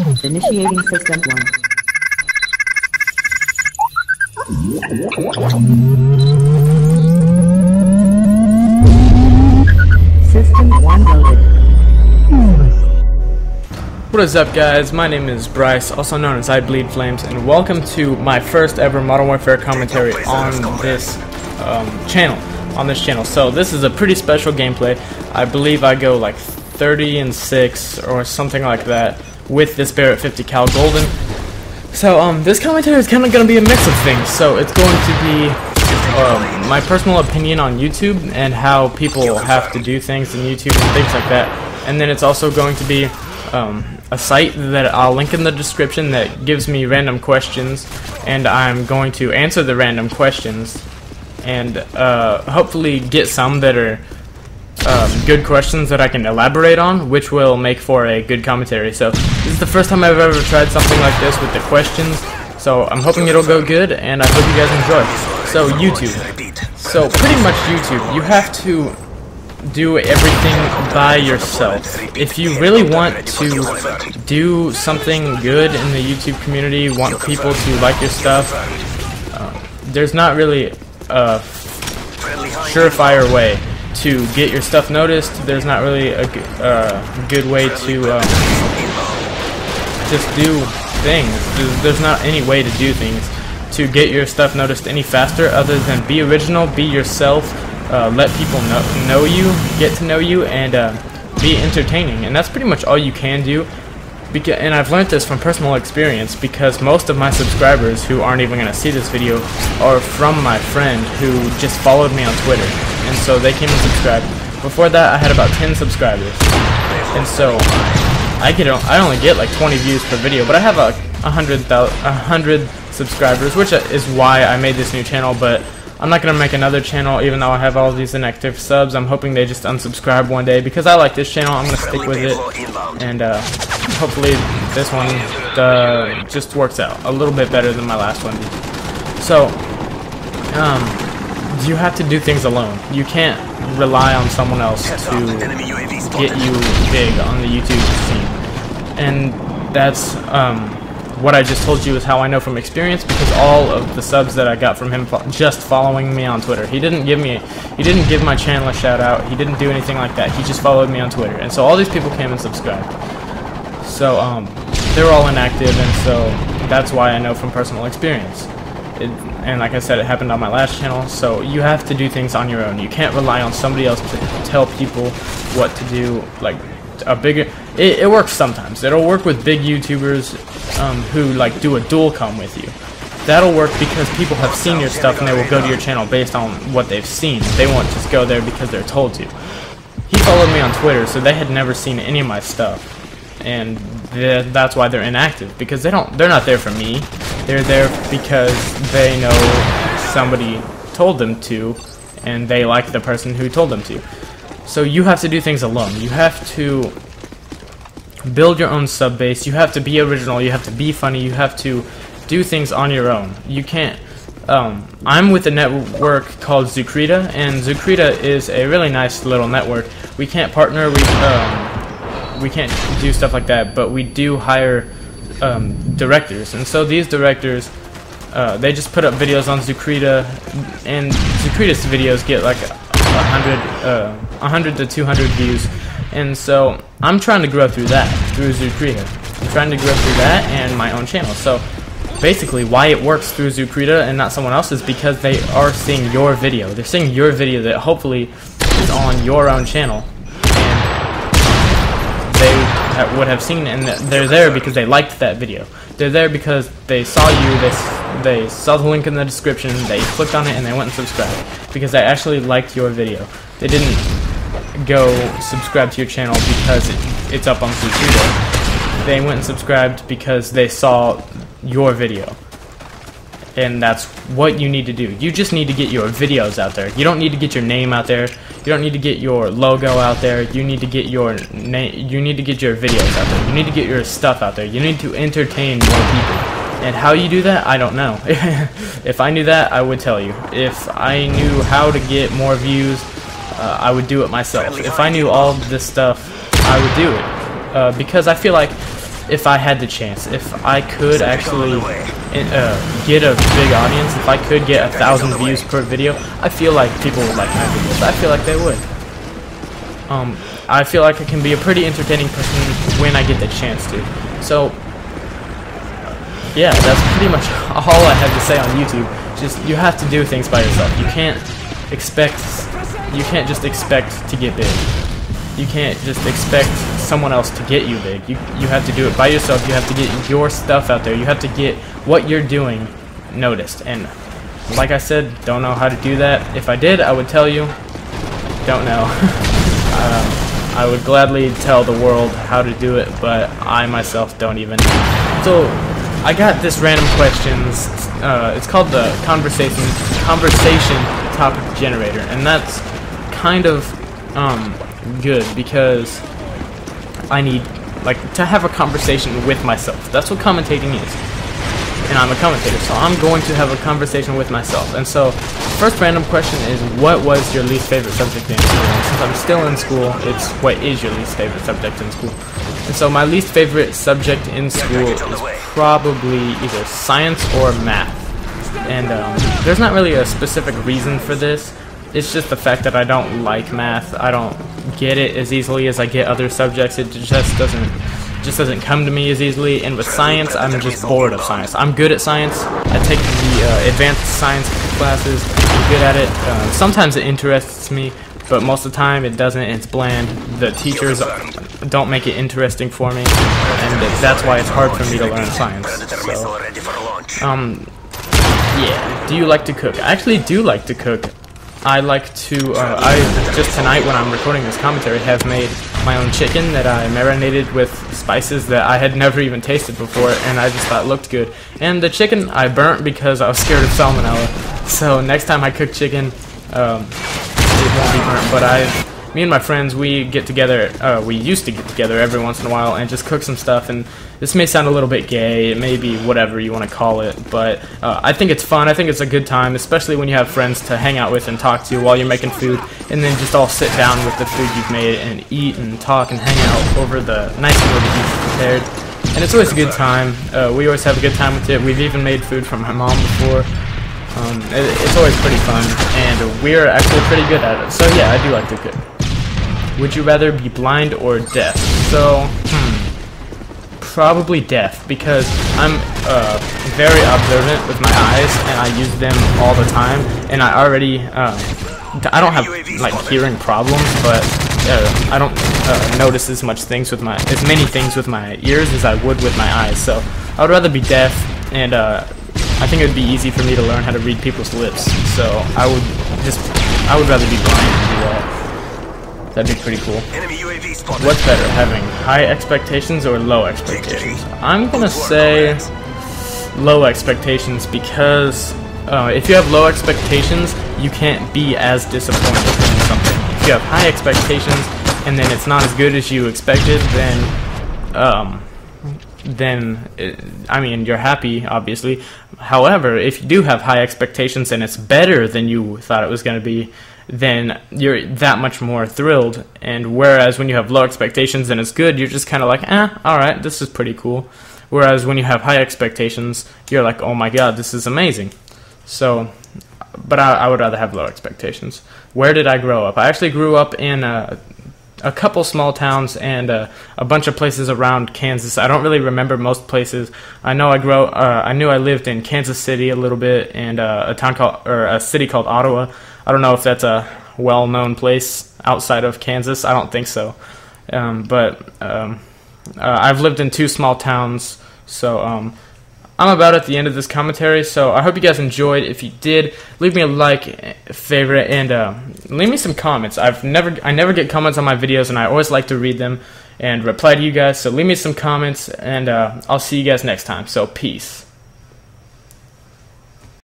Initiating system 1. System 1 loaded. What is up, guys? My name is Bryce, also known as I Bleed Flames, and welcome to my first ever Modern Warfare commentary on this channel. So this is a pretty special gameplay. I believe I go like 30-6 or something like that with this Barrett 50 cal golden. So this commentary is kind of going to be a mix of things. So it's going to be my personal opinion on YouTube and how people have to do things in YouTube and things like that. And then it's also going to be a site that I'll link in the description that gives me random questions, and I'm going to answer the random questions and hopefully get some that are good questions that I can elaborate on, which will make for a good commentary. So this is the first time I've ever tried something like this with the questions, so I'm hoping it'll go good, and I hope you guys enjoy. So YouTube. So pretty much YouTube, you have to do everything by yourself. If you really want to do something good in the YouTube community, want people to like your stuff, there's not really a surefire way to get your stuff noticed. There's not really a good way to just do things. There's not any way to do things to get your stuff noticed any faster other than be original, be yourself, let people know you, get to know you, and be entertaining. And that's pretty much all you can do. And I've learned this from personal experience, because most of my subscribers who aren't even going to see this video are from my friend who just followed me on Twitter, and so they came and subscribed. Before that, I had about 10 subscribers, and so I only get like 20 views per video, but I have 100 subscribers, which is why I made this new channel. But I'm not going to make another channel even though I have all these inactive subs. I'm hoping they just unsubscribe one day, because I like this channel. I'm going to stick with it, and hopefully this one just works out a little bit better than my last one did. So you have to do things alone. You can't rely on someone else to get you big on the YouTube scene. And that's what I just told you is how I know from experience, because all of the subs that I got from him just following me on Twitter. He didn't give my channel a shout out. He didn't do anything like that. He just followed me on Twitter. And so all these people came and subscribed. So they're all inactive, and so that's why I know from personal experience. And like I said, it happened on my last channel. So you have to do things on your own. You can't rely on somebody else to tell people what to do. Like it works sometimes. It'll work with big YouTubers who like do a dual com with you. That'll work because people have seen your stuff and they will go to your channel based on what they've seen. They won't just go there because they're told to. He followed me on Twitter, so they had never seen any of my stuff, and that's why they're inactive, because they're not there for me. They're there because they know somebody told them to, and they like the person who told them to. So you have to do things alone. You have to build your own sub base. You have to be original. You have to be funny. You have to do things on your own. You can't. I'm with a network called Mw3, and Mw3 is a really nice little network. We can't partner. We can't do stuff like that, but we do hire directors, and so these directors, they just put up videos on Mw3, and Mw3's videos get like 100 to 200 views, and so I'm trying to grow through that, through Mw3. I'm trying to grow through that and my own channel. So basically why it works through Mw3 and not someone else's, because they are seeing your video. They're seeing your video that hopefully is on your own channel, and they would have seen, and they're there because they liked that video. They're there because they saw you, they saw the link in the description, they clicked on it, and they went and subscribed because they actually liked your video. They didn't go subscribe to your channel because it's up on Mw3. They went and subscribed because they saw your video. And that's what you need to do. You just need to get your videos out there. You don't need to get your name out there. You don't need to get your logo out there. You need to get your name. You need to get your videos out there. You need to get your stuff out there. You need to entertain more people. And how you do that, I don't know. If I knew that, I would tell you. If I knew how to get more views, I would do it myself. If I knew all of this stuff, I would do it. Because I feel like if I had the chance, if I could actually get a big audience, if I could get 1,000 views per video, I feel like people would like my videos. I feel like they would. I feel like I can be a pretty entertaining person when I get the chance to. So, yeah, that's pretty much all I have to say on YouTube. Just, you have to do things by yourself. You can't just expect to get big. You can't just expect someone else to get you big. You have to do it by yourself. You have to get your stuff out there. You have to get what you're doing noticed. And like I said, don't know how to do that. If I did, I would tell you. Don't know. I would gladly tell the world how to do it, but I myself don't even know. So I got this random questions. It's called the conversation topic generator, and that's kind of good because I need to have a conversation with myself. That's what commentating is, and I'm a commentator, so I'm going to have a conversation with myself. And so, first random question is, what was your least favorite subject in school? And since I'm still in school, it's what is your least favorite subject in school? And so my least favorite subject in school is probably either science or math. And there's not really a specific reason for this. It's just the fact that I don't like math. I don't get it as easily as I get other subjects. It just doesn't come to me as easily. And with science, I'm just bored of science. I'm good at science. I take the advanced science classes. I'm good at it. Sometimes it interests me, but most of the time it doesn't. It's bland. The teachers don't make it interesting for me, and that's why it's hard for me to learn science. So, yeah. Do you like to cook? I actually do like to cook. I like to, I just tonight when I'm recording this commentary have made my own chicken that I marinated with spices that I had never even tasted before, and I just thought looked good. And the chicken I burnt because I was scared of salmonella. So next time I cook chicken, it won't be burnt, but me and my friends, we get together, we used to get together every once in a while and just cook some stuff, and this may sound a little bit gay, it may be whatever you want to call it, but I think it's fun, I think it's a good time, especially when you have friends to hang out with and talk to while you're making food, and then just all sit down with the food you've made and eat and talk and hang out over the nice meal that you've prepared. And it's always a good time. We always have a good time with it. We've even made food from my mom before. It's always pretty fun, and we're actually pretty good at it. So yeah, I do like to cook. Would you rather be blind or deaf? So, probably deaf, because I'm very observant with my eyes, and I use them all the time, and I already, I don't have, like, hearing problems, but I don't notice as many things with my ears as I would with my eyes, so I would rather be deaf, and I think it would be easy for me to learn how to read people's lips, so I would rather be blind than do that. That'd be pretty cool. What's better, having high expectations or low expectations? I'm gonna say low expectations, because if you have low expectations, you can't be as disappointed in something. If you have high expectations and then it's not as good as you expected, then I mean, you're happy, obviously. However, if you do have high expectations and it's better than you thought it was going to be, then you're that much more thrilled. And whereas when you have low expectations and it's good, you're just kind of like, alright, this is pretty cool. Whereas when you have high expectations, you're like, oh my god, this is amazing. So, but I would rather have low expectations. Where did I grow up? I actually grew up in a couple small towns and a bunch of places around Kansas. I don't really remember most places. I know I knew I lived in Kansas City a little bit, and a city called Ottawa. I don't know if that's a well-known place outside of Kansas. I don't think so. But I've lived in 2 small towns, so I'm about at the end of this commentary, so I hope you guys enjoyed. If you did, leave me a like, favorite, and leave me some comments. I never get comments on my videos, and I always like to read them and reply to you guys, so leave me some comments, and I'll see you guys next time, so peace.